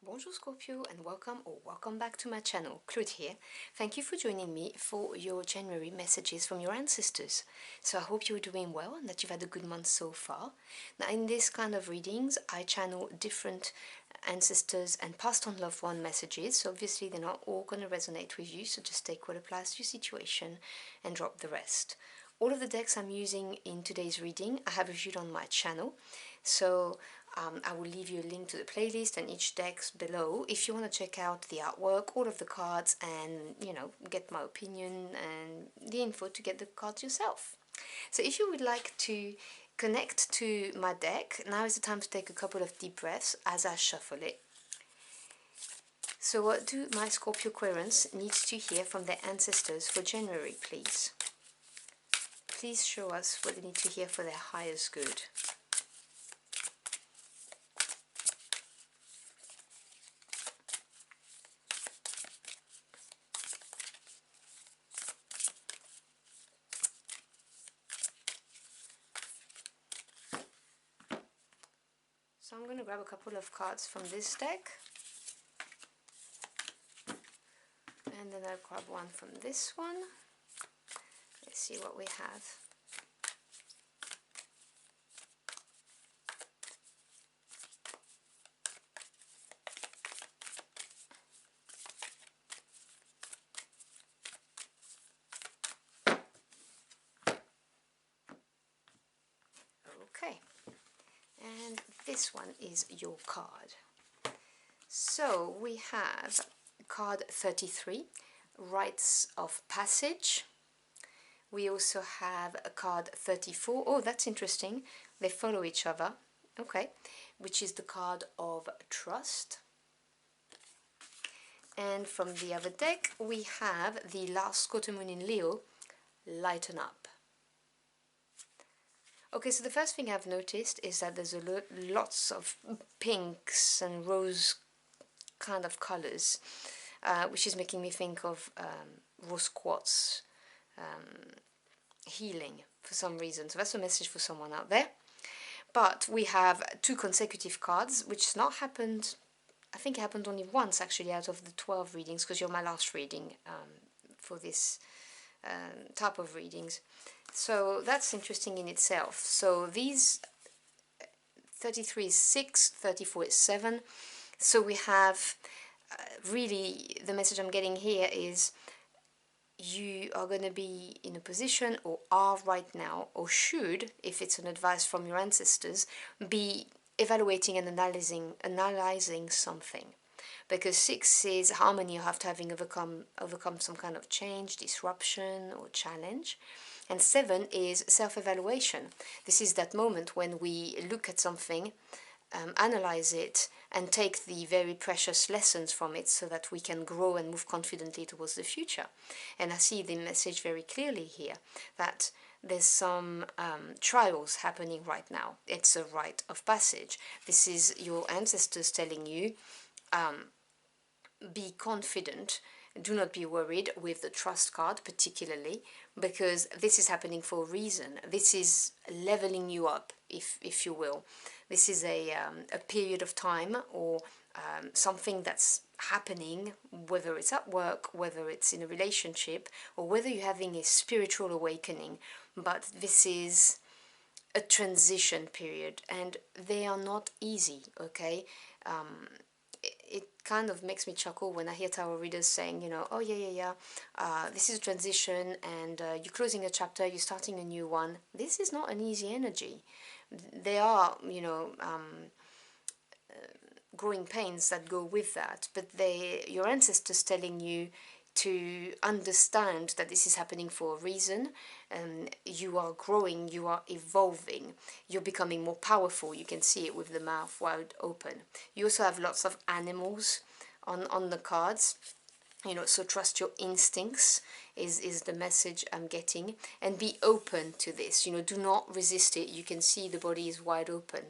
Bonjour Scorpio and welcome back to my channel. Claude here. Thank you for joining me for your January messages from your ancestors. So I hope you're doing well and that you've had a good month so far. Now in this kind of readings I channel different ancestors and past on loved one messages, so obviously they're not all going to resonate with you, so just take what applies to your situation and drop the rest. All of the decks I'm using in today's reading I have reviewed on my channel, so I will leave you a link to the playlist and each deck's below if you want to check out the artwork, all of the cards, and get my opinion and the info to get the cards yourself. So if you would like to connect to my deck, now is the time to take a couple of deep breaths as I shuffle it. So what do my Scorpio Aquarians need to hear from their ancestors for January, please? Please show us what they need to hear for their highest good. So I'm going to grab a couple of cards from this deck, and then I'll grab one from this one. Let's see what we have. Okay, and this one is your card. So we have card 33, Rites of Passage. We also have a card 34. Oh, that's interesting. They follow each other. Okay, which is the card of Trust. And from the other deck, we have the last quarter moon in Leo, Lighten Up. Okay, so the first thing I've noticed is that there's lots of pinks and rose kind of colors, which is making me think of rose quartz healing for some reason. So that's a message for someone out there. But we have two consecutive cards, which has not happened. I think it happened only once actually out of the 12 readings, because you're my last reading for this type of readings. So that's interesting in itself. So these 33 is 6, 34 is 7. So we have really the message I'm getting here is you are going to be in a position, or are right now, or should, if it's an advice from your ancestors, be evaluating and analyzing something. Because 6 is harmony, you have to overcome some kind of change, disruption, or challenge. And 7 is self-evaluation. This is that moment when we look at something, analyze it, and take the very precious lessons from it so that we can grow and move confidently towards the future. And I see the message very clearly here, that there's some trials happening right now. It's a rite of passage. This is your ancestors telling you, be confident, do not be worried, with the Trust card particularly, because this is happening for a reason. This is leveling you up, if you will. This is a period of time, or something that's happening, whether it's at work, whether it's in a relationship, or whether you're having a spiritual awakening. But this is a transition period, and they are not easy, okay? It kind of makes me chuckle when I hear tarot readers saying, oh yeah, this is a transition, and you're closing a chapter, you're starting a new one. This is not an easy energy. There are, growing pains that go with that, but your ancestors telling you to understand that this is happening for a reason. You are growing, you are evolving, you're becoming more powerful. You can see it with the mouth wide open. You also have lots of animals on the cards, so trust your instincts is the message I'm getting, and be open to this. Do not resist it. You can see the body is wide open.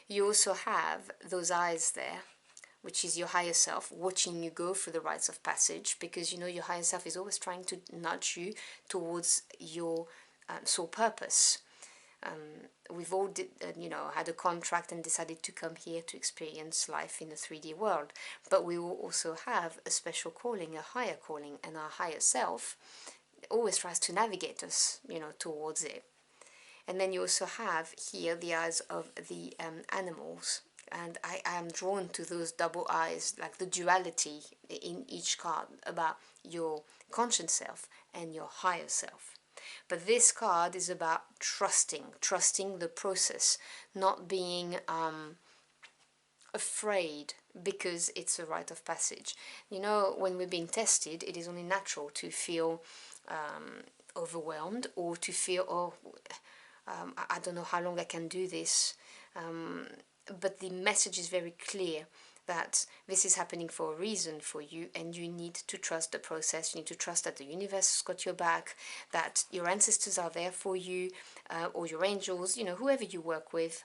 You also have those eyes there, which is your higher self watching you go through the rites of passage, because your higher self is always trying to nudge you towards your soul purpose. We've all had a contract and decided to come here to experience life in the 3D world, but we will also have a special calling, a higher calling, and our higher self always tries to navigate us, towards it. And then you also have here the eyes of the animals, and I am drawn to those double eyes, like the duality in each card about your conscious self and your higher self. But this card is about trusting the process, not being afraid because it's a rite of passage. When we're being tested, it is only natural to feel overwhelmed, or to feel, I don't know how long I can do this. But the message is very clear that this is happening for a reason for you, and you need to trust the process. You need to trust that the universe has got your back, that your ancestors are there for you, or your angels, whoever you work with.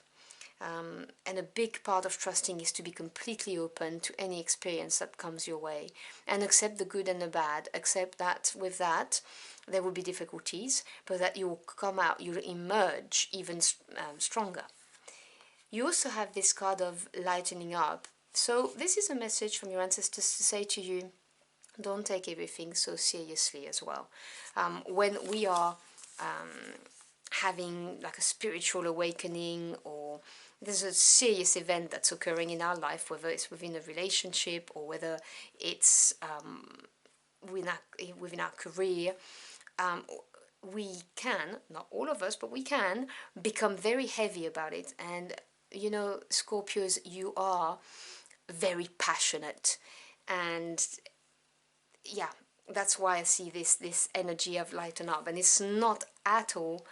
And a big part of trusting is to be completely open to any experience that comes your way, and accept the good and the bad. Accept that with that there will be difficulties, but that you'll come out, you'll emerge even stronger. You also have this card of lightening up. So this is a message from your ancestors to say to you, don't take everything so seriously as well. When we are having like a spiritual awakening, or there's a serious event that's occurring in our life, whether it's within a relationship or whether it's within our career, we can, not all of us, but we can become very heavy about it. And Scorpios, you are very passionate, and yeah, that's why I see this energy of lighten up. And it's not at all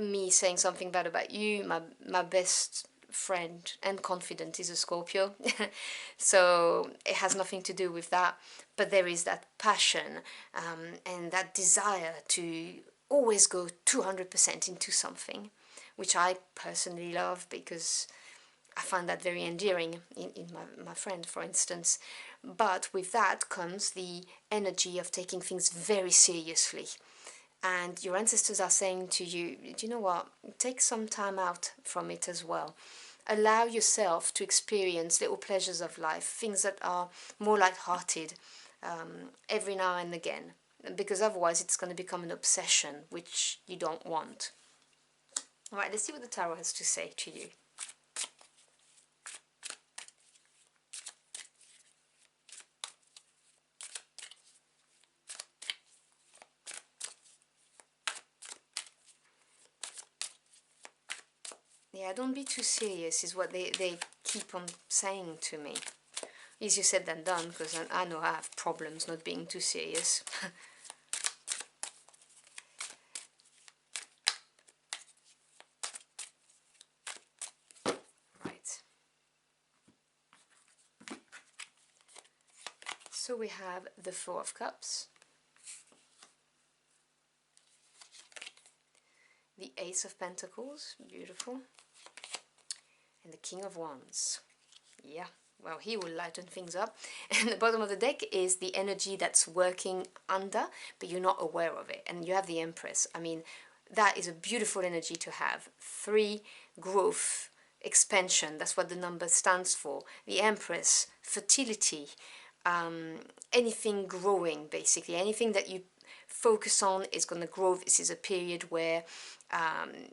me saying something bad about you. My best friend and confidant is a Scorpio, so it has nothing to do with that. But there is that passion and that desire to always go 200% into something, which I personally love, because I find that very endearing in my friend, for instance. But with that comes the energy of taking things very seriously. And your ancestors are saying to you, do you know what? Take some time out from it as well. Allow yourself to experience little pleasures of life, things that are more light-hearted every now and again, because otherwise it's going to become an obsession, which you don't want. All right, let's see what the tarot has to say to you. Yeah, don't be too serious is what they keep on saying to me. Easier said than done, because I know I have problems not being too serious. Right. So we have the Four of Cups, the Ace of Pentacles, beautiful, and the King of Wands. Yeah, well, he will lighten things up. And the bottom of the deck is the energy that's working under, but you're not aware of it. And you have the Empress. I mean, that is a beautiful energy to have. 3, growth, expansion, that's what the number stands for. The Empress, fertility, anything growing, basically. Anything that you focus on is going to grow. This is a period where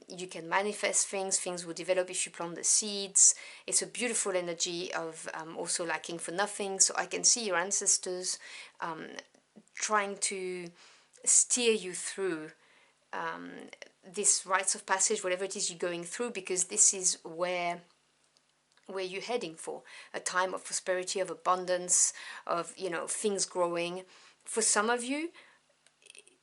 you can manifest things will develop if you plant the seeds. It's a beautiful energy of also lacking for nothing. So I can see your ancestors trying to steer you through this rites of passage, whatever it is you're going through, because this is where you're heading for, a time of prosperity, of abundance, of things growing. For some of you,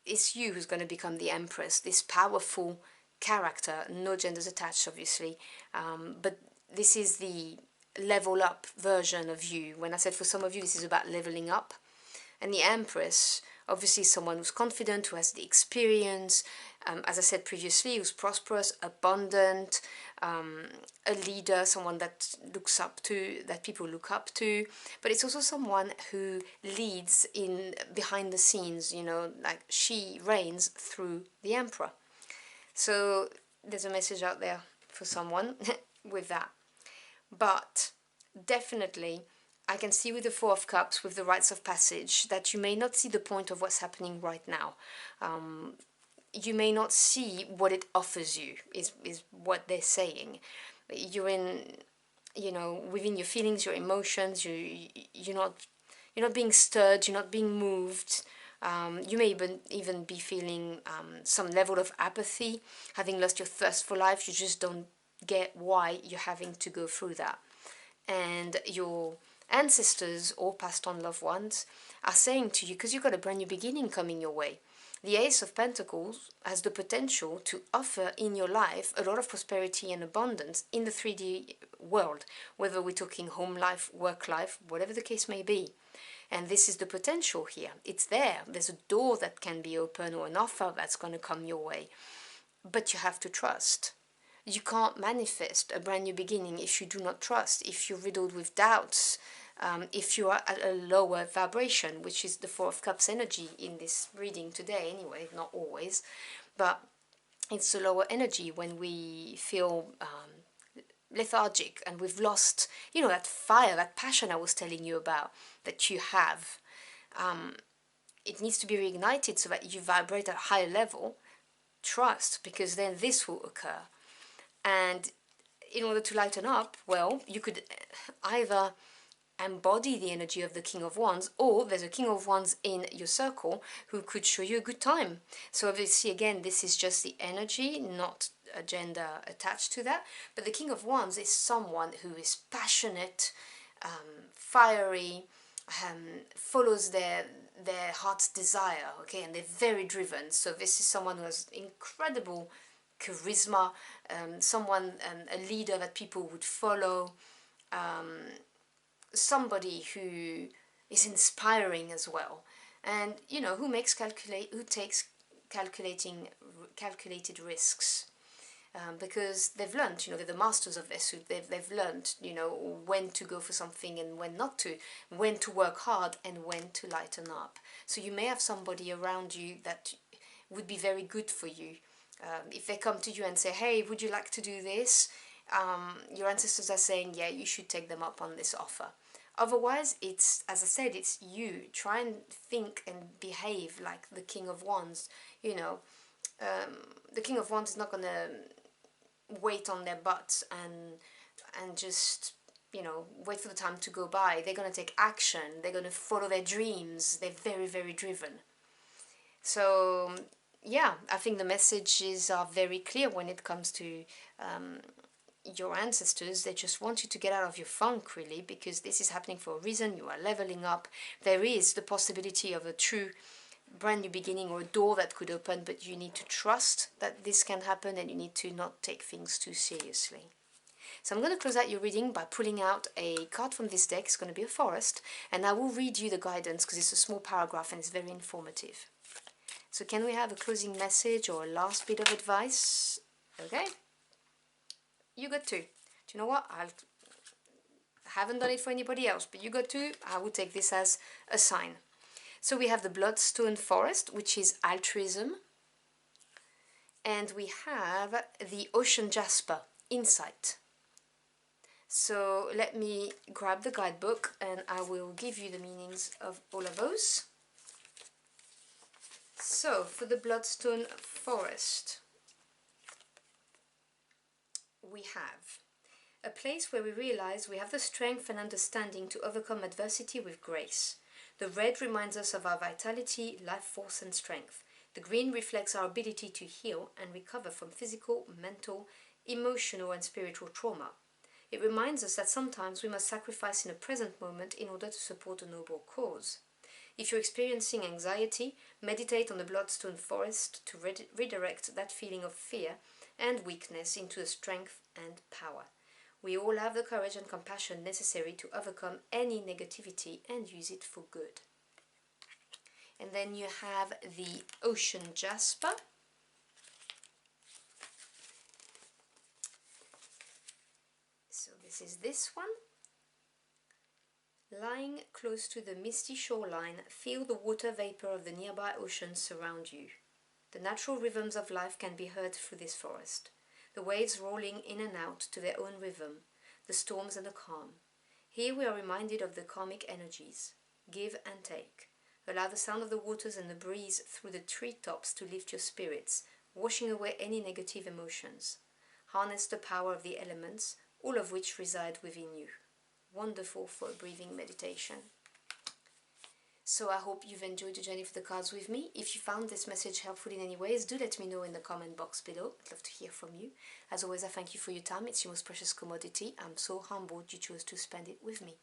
it's you who's going to become the Empress, this powerful character, no genders attached obviously, but this is the level up version of you. When I said for some of you this is about leveling up, and the Empress obviously is someone who's confident, who has the experience, as I said previously, who's prosperous, abundant, a leader, someone that looks up to, that people look up to. But it's also someone who leads in behind the scenes, like she reigns through the Emperor. So there's a message out there for someone with that. But definitely, I can see with the Four of Cups, with the rites of passage, that you may not see the point of what's happening right now. You may not see what it offers you, is what they're saying. You're in, you know, within your feelings, your emotions, you're not being stirred, you're not being moved. You may even be feeling some level of apathy, having lost your thirst for life. You just don't get why you're having to go through that. And your ancestors or passed on loved ones are saying to you, because you've got a brand new beginning coming your way. The Ace of Pentacles has the potential to offer in your life a lot of prosperity and abundance in the 3D world, whether we're talking home life, work life, whatever the case may be. And this is the potential here. It's there. There's a door that can be open or an offer that's going to come your way. But you have to trust. You can't manifest a brand new beginning if you do not trust, if you're riddled with doubts, if you are at a lower vibration, which is the Four of Cups energy in this reading today anyway, not always, but it's a lower energy when we feel lethargic and we've lost, you know, that fire, that passion I was telling you about that you have. It needs to be reignited so that you vibrate at a higher level. Trust, because then this will occur. And in order to lighten up, well, you could either embody the energy of the King of Wands, or there's a King of Wands in your circle who could show you a good time. So obviously, again, this is just the energy, not a gender attached to that. But the King of Wands is someone who is passionate, fiery, follows their heart's desire, okay, and they're very driven. So this is someone who has incredible charisma, someone, a leader that people would follow, somebody who is inspiring as well, and you know, who takes calculated risks. Because they've learned, you know, they're the masters of their suit. They've learned, you know, when to go for something and when not to, when to work hard and when to lighten up. So you may have somebody around you that would be very good for you. If they come to you and say, hey, would you like to do this? Your ancestors are saying, yeah, you should take them up on this offer. Otherwise, it's, as I said, it's you. Try and think and behave like the King of Wands, you know. The King of Wands is not going to wait on their butts and just, you know, wait for the time to go by. They're going to take action. They're going to follow their dreams. They're very, very driven. So yeah, I think the messages are very clear when it comes to your ancestors. They just want you to get out of your funk, really, because this is happening for a reason. You are leveling up. There is the possibility of a true brand new beginning or a door that could open, but you need to trust that this can happen, and you need to not take things too seriously. So I'm going to close out your reading by pulling out a card from this deck. It's going to be a forest, and I will read you the guidance because it's a small paragraph and it's very informative. So can we have a closing message or a last bit of advice? Okay, you got two. Do you know what? I haven't done it for anybody else, but you got two. I will take this as a sign. So we have the Bloodstone Forest, which is altruism. And we have the Ocean Jasper, insight. So let me grab the guidebook and I will give you the meanings of all of those. So for the Bloodstone Forest, we have a place where we realize we have the strength and understanding to overcome adversity with grace. The red reminds us of our vitality, life force and strength. The green reflects our ability to heal and recover from physical, mental, emotional and spiritual trauma. It reminds us that sometimes we must sacrifice in a present moment in order to support a noble cause. If you're experiencing anxiety, meditate on the Bloodstone Forest to redirect that feeling of fear and weakness into a strength and power. We all have the courage and compassion necessary to overcome any negativity and use it for good. And then you have the Ocean Jasper. So this is this one. Lying close to the misty shoreline, feel the water vapor of the nearby ocean surround you. The natural rhythms of life can be heard through this forest, the waves rolling in and out to their own rhythm, the storms and the calm. Here we are reminded of the karmic energies. Give and take. Allow the sound of the waters and the breeze through the treetops to lift your spirits, washing away any negative emotions. Harness the power of the elements, all of which reside within you. Wonderful for a breathing meditation. So I hope you've enjoyed the journey of the cards with me. If you found this message helpful in any ways, do let me know in the comment box below. I'd love to hear from you. As always, I thank you for your time. It's your most precious commodity. I'm so humbled you chose to spend it with me.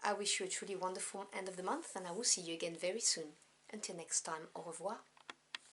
I wish you a truly wonderful end of the month, and I will see you again very soon. Until next time, au revoir.